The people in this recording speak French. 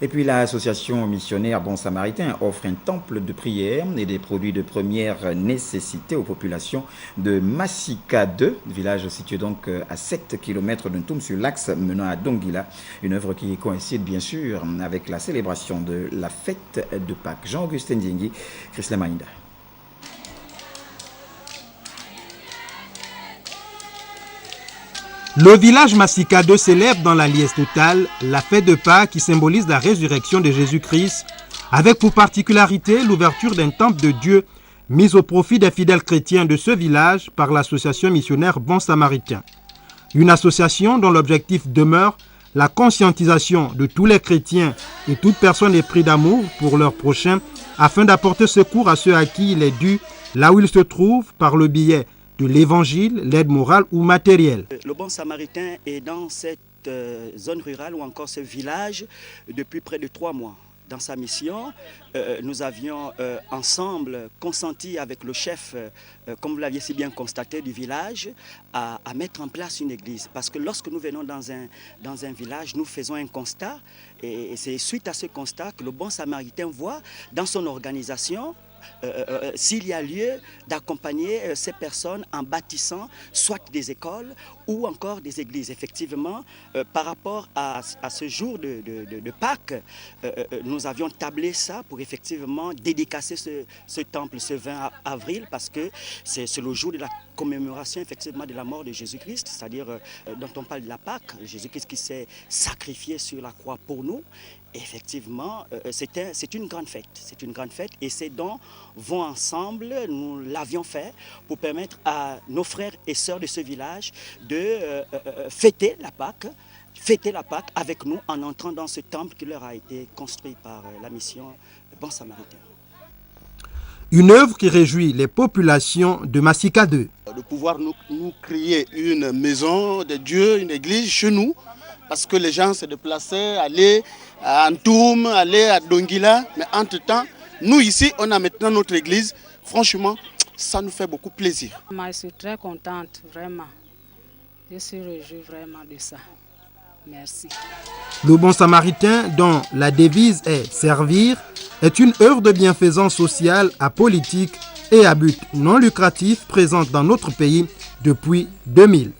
Et puis l'association missionnaire Bon Samaritain offre un temple de prière et des produits de première nécessité aux populations de Massika 2, village situé donc à 7 km de Ntoum sur l'axe menant à Dongila. Une œuvre qui coïncide bien sûr avec la célébration de la fête de Pâques. Jean-Augustin Diengi, Christian Maïnda. Le village Massika 2 célèbre dans la liesse totale la fête de Pâques qui symbolise la résurrection de Jésus-Christ, avec pour particularité l'ouverture d'un temple de Dieu mis au profit des fidèles chrétiens de ce village par l'association missionnaire Bon Samaritain. Une association dont l'objectif demeure la conscientisation de tous les chrétiens et toute personne épris d'amour pour leur prochain afin d'apporter secours à ceux à qui il est dû là où ils se trouvent par le biais de l'évangile, l'aide morale ou matérielle. Le Bon Samaritain est dans cette zone rurale ou encore ce village depuis près de 3 mois. Dans sa mission, nous avions ensemble consenti avec le chef, comme vous l'aviez si bien constaté, du village, à mettre en place une église. Parce que lorsque nous venons dans un village, nous faisons un constat, et c'est suite à ce constat que le Bon Samaritain voit dans son organisation s'il y a lieu d'accompagner ces personnes en bâtissant soit des écoles ou encore des églises. Effectivement, par rapport à ce jour de Pâques, nous avions tablé ça pour effectivement dédicacer ce temple ce 20 avril parce que c'est le jour de la commémoration effectivement de la mort de Jésus-Christ, c'est-à-dire dont on parle de la Pâque, Jésus-Christ qui s'est sacrifié sur la croix pour nous. Effectivement, c'est une grande fête et ces dons vont ensemble, nous l'avions fait pour permettre à nos frères et sœurs de ce village de fêter la Pâque avec nous en entrant dans ce temple qui leur a été construit par la mission Bon Samaritain. Une œuvre qui réjouit les populations de Massika 2. De pouvoir nous créer une maison de Dieu, une église chez nous, parce que les gens se déplaçaient, allaient à Ntoum, allaient à Dongila, mais entre-temps, nous ici, on a maintenant notre église. Franchement, ça nous fait beaucoup plaisir. Je suis très contente, vraiment. Je suis réjouie vraiment de ça. Merci. Le Bon Samaritain, dont la devise est « Servir », est une œuvre de bienfaisance sociale, apolitique et à but non lucratif présente dans notre pays depuis 2000.